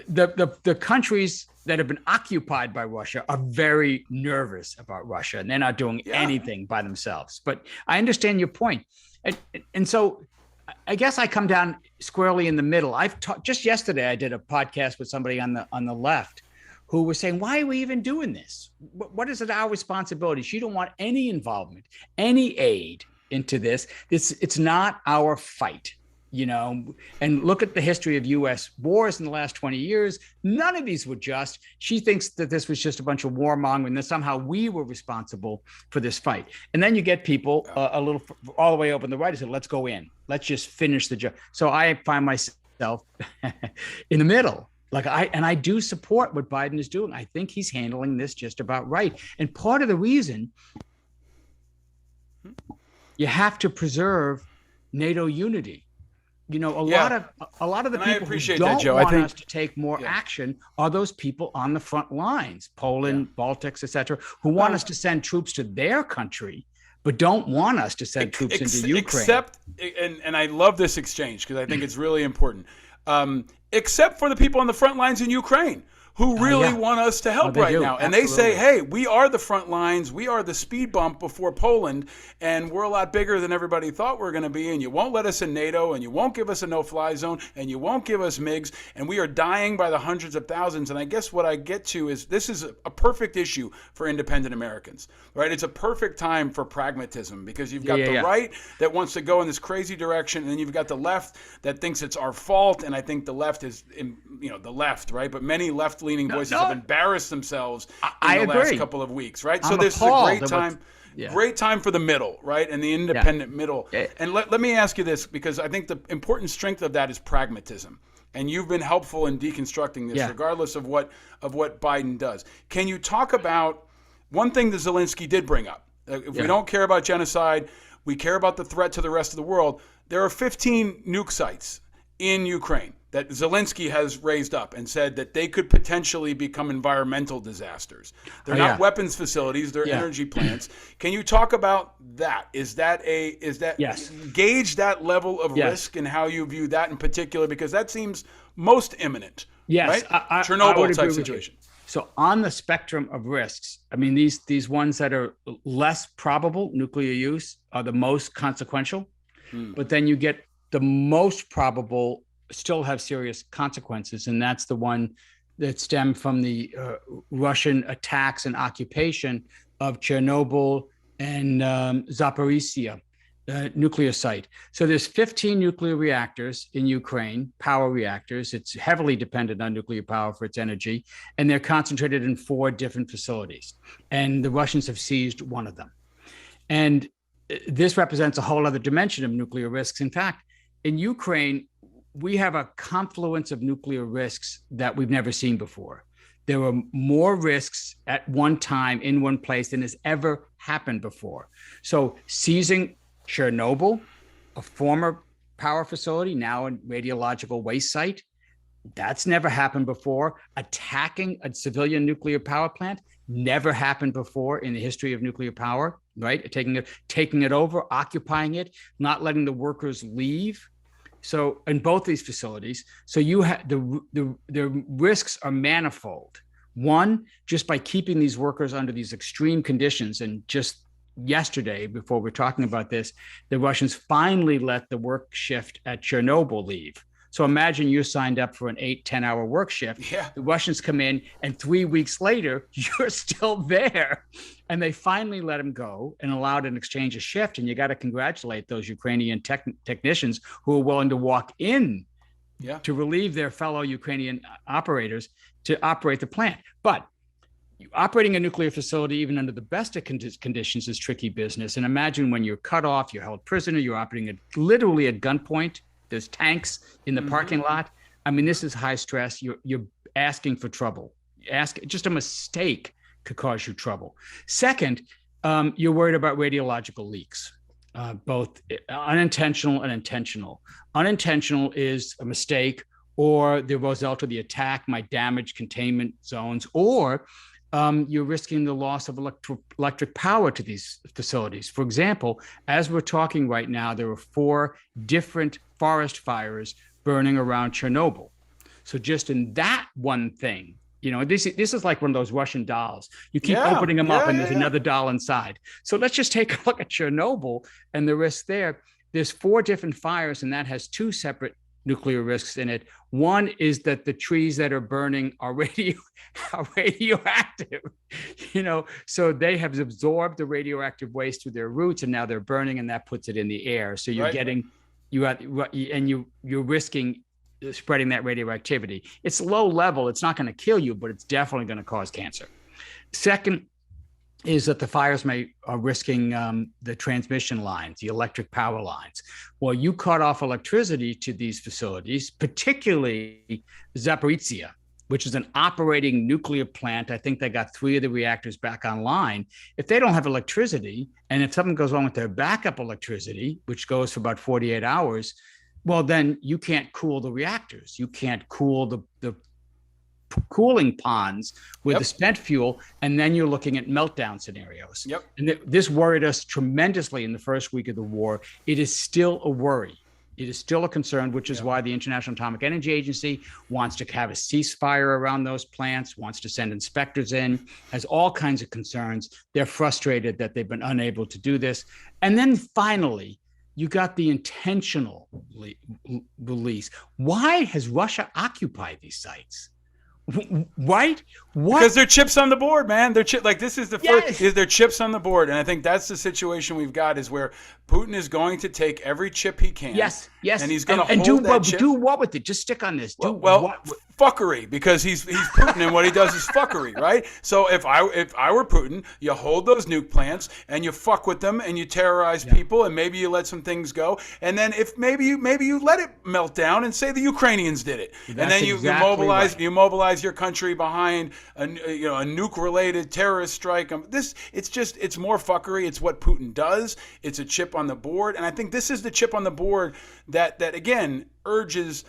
the countries that have been occupied by Russia are very nervous about Russia, and they're not doing anything by themselves. But I understand your point, and so I guess I come down squarely in the middle. Just yesterday I did a podcast with somebody on the left, who was saying, why are we even doing this? What is it our responsibility? She don't want any involvement, any aid into this. It's not our fight, and look at the history of U.S. wars in the last 20 years. None of these were just. She thinks that this was just a bunch of warmongering, and that somehow we were responsible for this fight. And then you get people a little all the way over on the right who say, let's go in. Let's just finish the job. So I find myself in the middle. I do support what Biden is doing. I think he's handling this just about right. And part of the reason you have to preserve NATO unity. A lot of the people who don't want us to take more action are those people on the front lines, Poland, Baltics, et cetera, who want us to send troops to their country, but don't want us to send troops into Ukraine. And I love this exchange because I think it's really important. Except for the people on the front lines in Ukraine who really want us to help right now. And they say, hey, we are the front lines. We are the speed bump before Poland, and we're a lot bigger than everybody thought we were going to be, and you won't let us in NATO, and you won't give us a no-fly zone, and you won't give us MiGs, and we are dying by the hundreds of thousands. And I guess what I get to is this is a perfect issue for independent Americans, right? It's a perfect time for pragmatism because you've got the right that wants to go in this crazy direction, and then you've got the left that thinks it's our fault, and I think the left is, the left, right? But many left-leaning voices have embarrassed themselves in the last couple of weeks, right? So this is a great time. Great time for the middle, right? And the independent middle. And let me ask you this, because I think the important strength of that is pragmatism. And you've been helpful in deconstructing this, regardless of what Biden does. Can you talk about one thing that Zelensky did bring up? If we don't care about genocide, we care about the threat to the rest of the world. There are 15 nuke sites in Ukraine that Zelensky has raised up and said that they could potentially become environmental disasters. They're not weapons facilities; they're energy plants. Can you talk about that? Is that gauge that level of risk and how you view that in particular? Because that seems most imminent. Yes, right? Chernobyl type situation. So on the spectrum of risks, I mean, these ones that are less probable, nuclear use, are the most consequential. But then you get the most probable still have serious consequences, and that's the one that stemmed from the Russian attacks and occupation of Chernobyl and Zaporizhzhia nuclear site. So there's 15 nuclear reactors in Ukraine, power reactors. It's heavily dependent on nuclear power for its energy, and they're concentrated in 4 different facilities. And the Russians have seized one of them. And this represents a whole other dimension of nuclear risks. In fact, in Ukraine, we have a confluence of nuclear risks that we've never seen before. There were more risks at one time in one place than has ever happened before. So seizing Chernobyl, a former power facility, now a radiological waste site, that's never happened before. Attacking a civilian nuclear power plant, never happened before in the history of nuclear power, right? Taking it over, occupying it, not letting the workers leave. So in both these facilities, so you have the risks are manifold. One, just by keeping these workers under these extreme conditions, and just yesterday, before we're talking about this, the Russians finally let the work shift at Chernobyl leave. So imagine you're signed up for an 8-10 hour work shift. Yeah. The Russians come in, and 3 weeks later, you're still there. And they finally let him go and allowed an exchange of shift. And you got to congratulate those Ukrainian technicians who are willing to walk in to relieve their fellow Ukrainian operators to operate the plant. But operating a nuclear facility, even under the best of conditions, is tricky business. And imagine when you're cut off, you're held prisoner, you're operating at literally at gunpoint. There's tanks in the parking lot. I mean, this is high stress. You're asking for trouble. Just a mistake could cause you trouble. Second, you're worried about radiological leaks, both unintentional and intentional. Unintentional is a mistake, or the result of the attack might damage containment zones, or you're risking the loss of electric power to these facilities. For example, as we're talking right now, there are 4 different forest fires burning around Chernobyl. So just in that one thing, this is like one of those Russian dolls. You keep opening them up and there's another doll inside. So let's just take a look at Chernobyl and the risk there. There's 4 different fires, and that has 2 separate nuclear risks in it. One is that the trees that are burning are radioactive, so they have absorbed the radioactive waste through their roots, and now they're burning, and that puts it in the air. So you're you're risking spreading that radioactivity. It's low level. It's not going to kill you, but it's definitely going to cause cancer. Second is that the fires are risking the transmission lines, the electric power lines. Well, you cut off electricity to these facilities, particularly Zaporizhzhia, which is an operating nuclear plant. I think they got 3 of the reactors back online. If they don't have electricity, and if something goes wrong with their backup electricity, which goes for about 48 hours, well, then you can't cool the reactors. You can't cool the cooling ponds with the spent fuel, and then you're looking at meltdown scenarios. And this worried us tremendously in the first week of the war. It is still a worry. It is still a concern, which is why the International Atomic Energy Agency wants to have a ceasefire around those plants, wants to send inspectors in, has all kinds of concerns. They're frustrated that they've been unable to do this. And then finally, you got the intentional release. Why has Russia occupied these sites? Right? What? Because they're chips on the board, man. They're this is the first. They're chips on the board, and I think that's the situation we've got, is where Putin is going to take every chip he can. Yes. And he's going to hold that chip. Do what with it? Just stick on this. Fuckery, because he's Putin, and what he does is fuckery, right? So if I were Putin, you hold those nuke plants and you fuck with them and you terrorize people, and maybe you let some things go, and then if maybe you let it melt down and say the Ukrainians did it, and then you mobilize your country behind a nuke-related terrorist strike. It's more fuckery. It's what Putin does. It's a chip on the board, and I think this is the chip on the board that again urges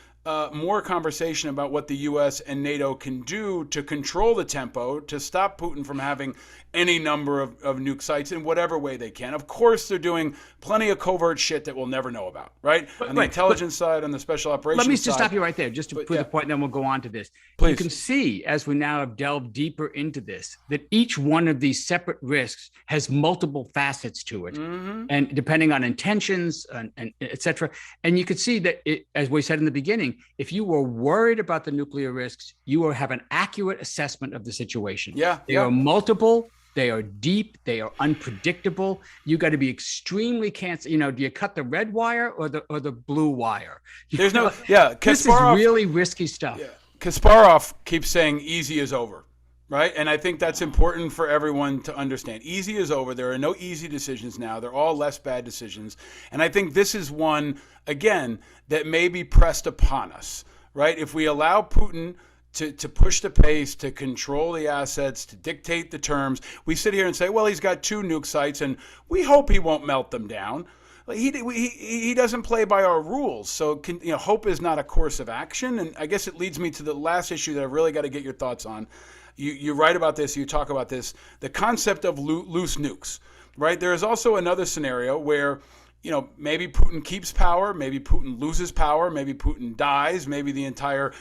more conversation about what the U.S. and NATO can do to control the tempo, to stop Putin from having any number of nuke sites in whatever way they can. Of course, they're doing plenty of covert shit that we'll never know about, right? On the intelligence side, on the special operations side. Let me just stop you right there, just to put the point, and then we'll go on to this. Please. You can see, as we now have delved deeper into this, that each one of these separate risks has multiple facets to it, and depending on intentions and et cetera. And you could see that, as we said in the beginning, if you were worried about the nuclear risks, you will have an accurate assessment of the situation. They are multiple. They are deep. They are unpredictable. You got to be extremely do you cut the red wire or the blue wire? This is really risky stuff. Kasparov keeps saying easy is over, right? And I think that's important for everyone to understand. Easy is over. There are no easy decisions now. They're all less bad decisions. And I think this is one, again, that may be pressed upon us, right? If we allow Putin to push the pace, to control the assets, to dictate the terms, we sit here and say, well, he's got 2 nuke sites, and we hope he won't melt them down. He doesn't play by our rules. So hope is not a course of action. And I guess it leads me to the last issue that I've really got to get your thoughts on. You write about this, you talk about this, the concept of loose nukes, right? There is also another scenario where maybe Putin keeps power, maybe Putin loses power, maybe Putin dies, maybe the entire,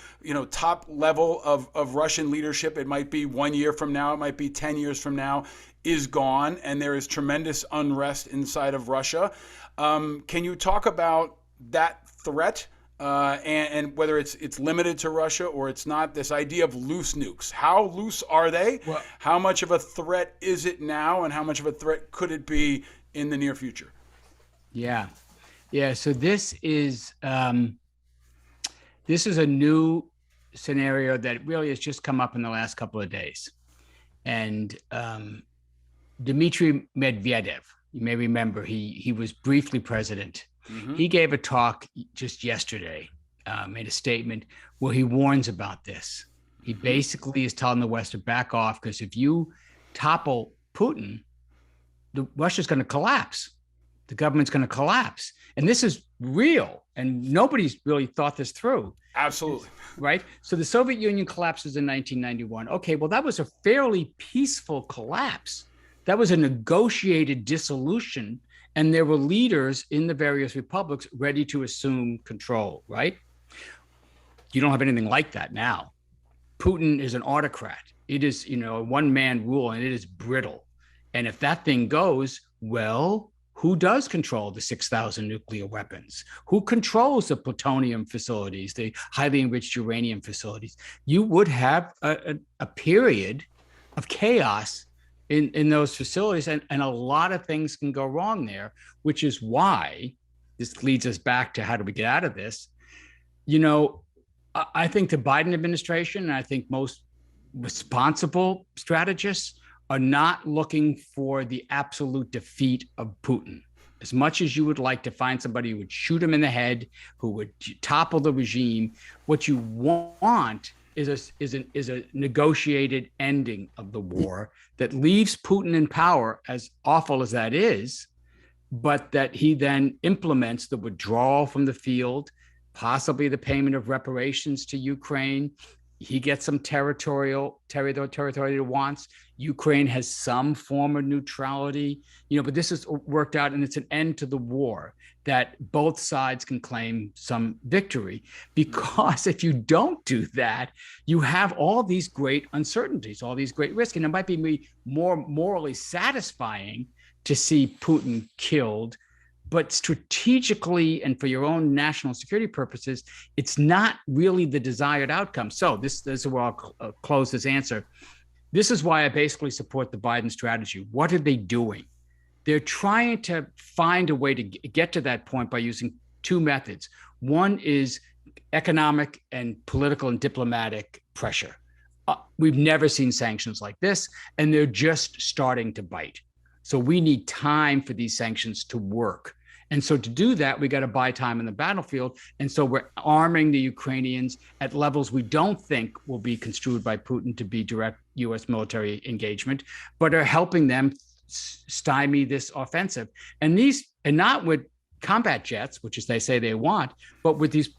top level of Russian leadership, it might be 1 year from now, it might be 10 years from now, is gone, and there is tremendous unrest inside of Russia. Can you talk about that threat and whether it's limited to Russia or it's not, this idea of loose nukes? How loose are they? Well, how much of a threat is it now, and how much of a threat could it be in the near future? Yeah. So this is a new scenario that really has just come up in the last couple of days. And Dmitry Medvedev, you may remember, he was briefly president. He gave a talk just yesterday, made a statement where he warns about this. He basically is telling the West to back off, because if you topple Putin, Russia's going to collapse. The government's going to collapse. And this is real. And nobody's really thought this through. Absolutely. Right? So the Soviet Union collapses in 1991. Okay, well, that was a fairly peaceful collapse. That was a negotiated dissolution. And there were leaders in the various republics ready to assume control, right? You don't have anything like that now. Putin is an autocrat. It is, a one-man rule, and it is brittle. And if that thing goes, well, who does control the 6,000 nuclear weapons? Who controls the plutonium facilities, the highly enriched uranium facilities? You would have a period of chaos in those facilities, and a lot of things can go wrong there, which is why this leads us back to how do we get out of this? I think the Biden administration, and I think most responsible strategists, are not looking for the absolute defeat of Putin. As much as you would like to find somebody who would shoot him in the head, who would topple the regime, what you want is a negotiated ending of the war that leaves Putin in power, as awful as that is, but that he then implements the withdrawal from the field, possibly the payment of reparations to Ukraine. He gets some territory he wants. Ukraine has some form of neutrality, but this is worked out, and it's an end to the war that both sides can claim some victory. Because if you don't do that, you have all these great uncertainties, all these great risks, and it might be more morally satisfying to see Putin killed, but strategically and for your own national security purposes, it's not really the desired outcome. So this is where I'll close this answer. This is why I basically support the Biden strategy. What are they doing? They're trying to find a way to get to that point by using two methods. One is economic and political and diplomatic pressure. We've never seen sanctions like this, and they're just starting to bite. So we need time for these sanctions to work. And so to do that, we got to buy time in the battlefield. And so we're arming the Ukrainians at levels we don't think will be construed by Putin to be direct U.S. military engagement, but are helping them stymie this offensive. And not with combat jets, which is they say they want, but with these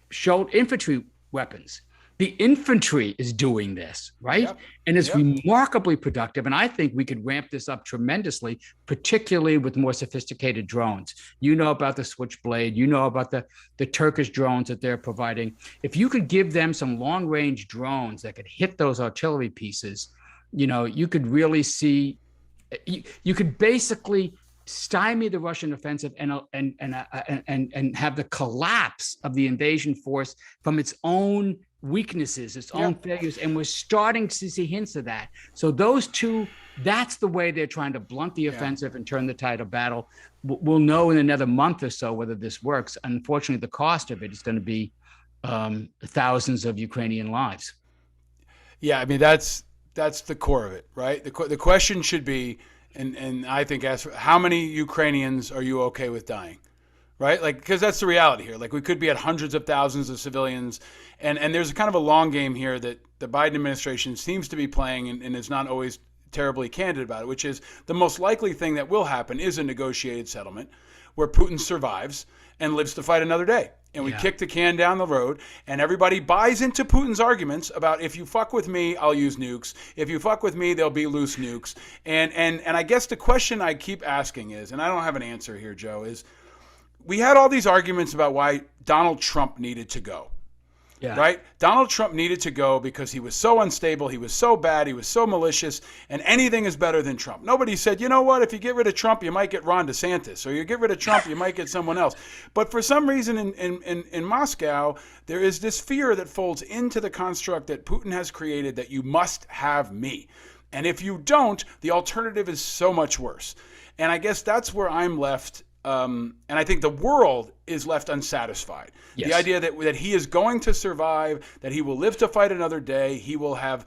short infantry weapons. The infantry is doing this, right? Yep. And it's remarkably productive. And I think we could ramp this up tremendously, particularly with more sophisticated drones. You know about the Switchblade. You know about the Turkish drones that they're providing. If you could give them some long-range drones that could hit those artillery pieces, you could really see, you could basically stymie the Russian offensive and have the collapse of the invasion force from its own weaknesses, its own failures, and we're starting to see hints of that. So those two, that's the way they're trying to blunt the offensive and turn the tide of battle. We'll know in another month or so whether this works. Unfortunately, the cost of it is going to be thousands of Ukrainian lives. Yeah, I mean, that's the core of it, right? The question should be, and I think ask, how many Ukrainians are you okay with dying? Right? Because that's the reality here. We could be at hundreds of thousands of civilians. And there's kind of a long game here that the Biden administration seems to be playing and is not always terribly candid about it, which is the most likely thing that will happen is a negotiated settlement where Putin survives and lives to fight another day. And we kick the can down the road, and everybody buys into Putin's arguments about, if you fuck with me, I'll use nukes. If you fuck with me, there'll be loose nukes. And I guess the question I keep asking is, and I don't have an answer here, Joe, is, we had all these arguments about why Donald Trump needed to go, right? Donald Trump needed to go because he was so unstable, he was so bad, he was so malicious, and anything is better than Trump. Nobody said, you know what, if you get rid of Trump, you might get Ron DeSantis, or you get rid of Trump, you might get someone else. But for some reason in Moscow, there is this fear that folds into the construct that Putin has created, that you must have me. And if you don't, the alternative is so much worse. And I guess that's where I'm left. And I think the world is left unsatisfied. Yes. The idea that he is going to survive, that he will live to fight another day, he will have,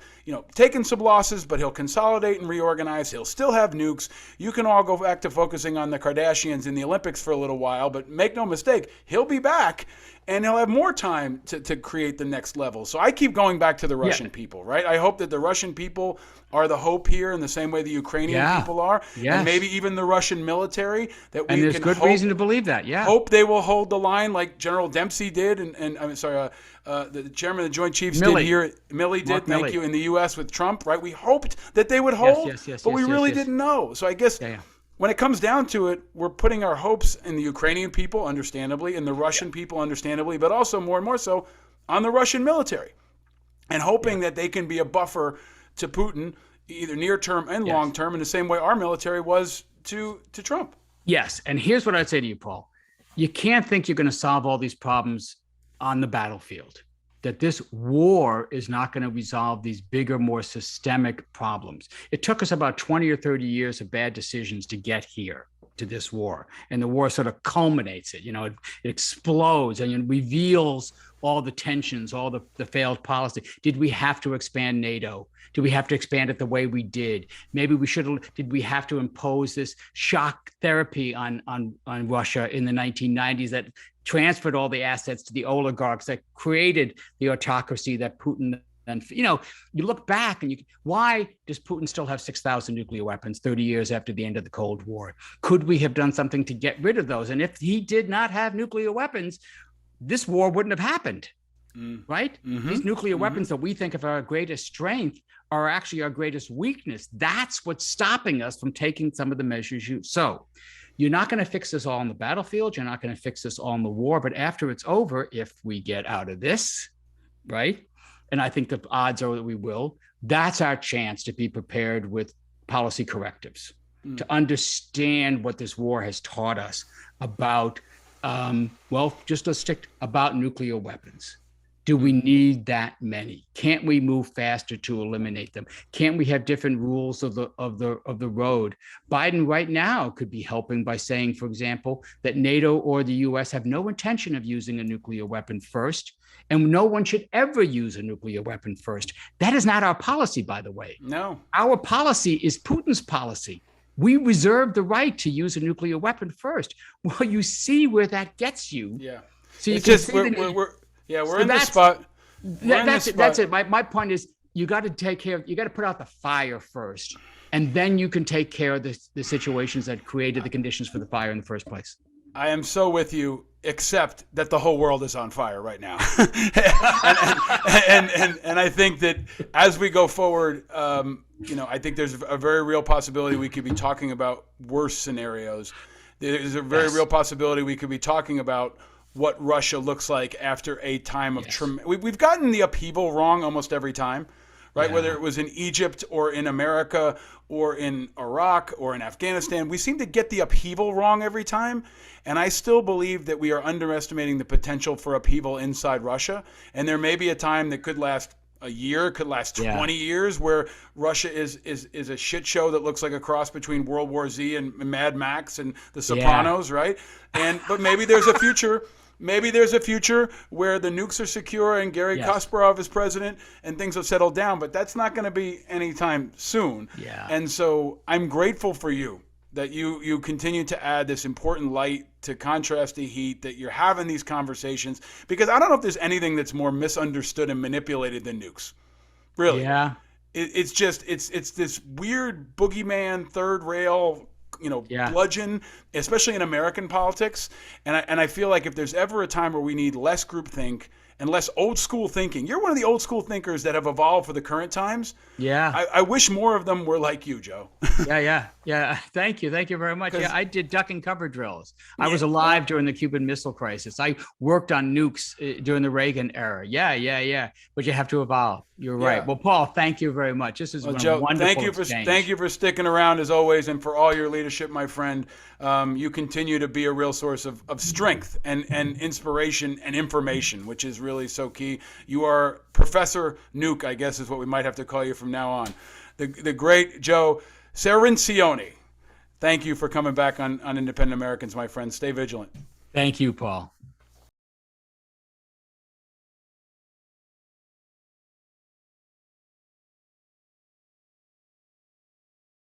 taken some losses, but he'll consolidate and reorganize. He'll still have nukes. You can all go back to focusing on the Kardashians in the Olympics for a little while, but make no mistake, he'll be back. And he'll have more time to create the next level. So I keep going back to the Russian people, right? I hope that the Russian people are the hope here in the same way the Ukrainian people are. Yes. And maybe even the Russian military. And there's good reason to believe that, hope they will hold the line like General Dempsey did. And I'm sorry, the chairman of the Joint Chiefs did here. Milley did, thank you, in the U.S. with Trump, right? We hoped that they would hold, but we really didn't know. So I guess... When it comes down to it, we're putting our hopes in the Ukrainian people, understandably, and the Russian people, understandably, but also more and more so on the Russian military, and hoping that they can be a buffer to Putin, either near term and long term, in the same way our military was to Trump. Yes, and here's what I'd say to you, Paul. You can't think you're going to solve all these problems on the battlefield. That this war is not going to resolve these bigger, more systemic problems. It took us about 20 or 30 years of bad decisions to get here to this war. And the war sort of culminates it. It explodes and it reveals all the tensions, all the failed policy. Did we have to expand NATO? Did we have to expand it the way we did? Maybe we should have. Did we have to impose this shock therapy on Russia in the 1990s that transferred all the assets to the oligarchs that created the autocracy that Putin then, you look back and why does Putin still have 6,000 nuclear weapons 30 years after the end of the Cold War? Could we have done something to get rid of those? And if he did not have nuclear weapons, this war wouldn't have happened, right? Mm-hmm. These nuclear weapons that we think of our greatest strength are actually our greatest weakness. That's what's stopping us from taking some of the measures So you're not going to fix this all on the battlefield. You're not going to fix this all in the war. But after it's over, if we get out of this, right? And I think the odds are that we will, that's our chance to be prepared with policy correctives, to understand what this war has taught us about, just let's stick about nuclear weapons. Do we need that many? Can't we move faster to eliminate them? Can't we have different rules of the road? Biden right now could be helping by saying, for example, that NATO or the US have no intention of using a nuclear weapon first, and no one should ever use a nuclear weapon first. That is not our policy, by the way. No. Our policy is Putin's policy. We reserve the right to use a nuclear weapon first. Well, you see where that gets you. Yeah. So you it's can just see we're in this spot. That's it. My point is, you got to put out the fire first, and then you can take care of the situations that created the conditions for the fire in the first place. I am so with you, except that the whole world is on fire right now. and I think that as we go forward, I think there's a very real possibility we could be talking about worse scenarios. There's a very real possibility we could be talking about what Russia looks like after a time of we've gotten the upheaval wrong almost every time, right? Whether it was in Egypt or in America or in Iraq or in Afghanistan, we seem to get the upheaval wrong every time. And I still believe that we are underestimating the potential for upheaval inside Russia. And there may be a time that could last a year, could last 20 years, where Russia is a shit show that looks like a cross between World War Z and Mad Max and The Sopranos, right? But maybe there's a future. Maybe there's a future where the nukes are secure and Gary Kasparov is president and things have settled down, but that's not going to be anytime soon. Yeah. And so I'm grateful for you that you continue to add this important light to contrast the heat, that you're having these conversations, because I don't know if there's anything that's more misunderstood and manipulated than nukes. Really. Yeah. It's this weird boogeyman, third rail, bludgeon, especially in American politics. And I feel like if there's ever a time where we need less groupthink and less old school thinking, you're one of the old school thinkers that have evolved for the current times. Yeah. I wish more of them were like you, Joe. Yeah. Thank you very much. Yeah, I did duck and cover drills. I was alive during the Cuban Missile Crisis. I worked on nukes during the Reagan era. Yeah. But you have to evolve. You're right. Well, Paul, thank you very much. This is Joe, wonderful thank you for sticking around as always, and for all your leadership, my friend. You continue to be a real source of strength and inspiration and information, which is really so key. You are Professor Nuke, I guess is what we might have to call you from now on. The great Joe Cirincione. Thank you for coming back on Independent Americans, my friend. Stay vigilant. Thank you, Paul.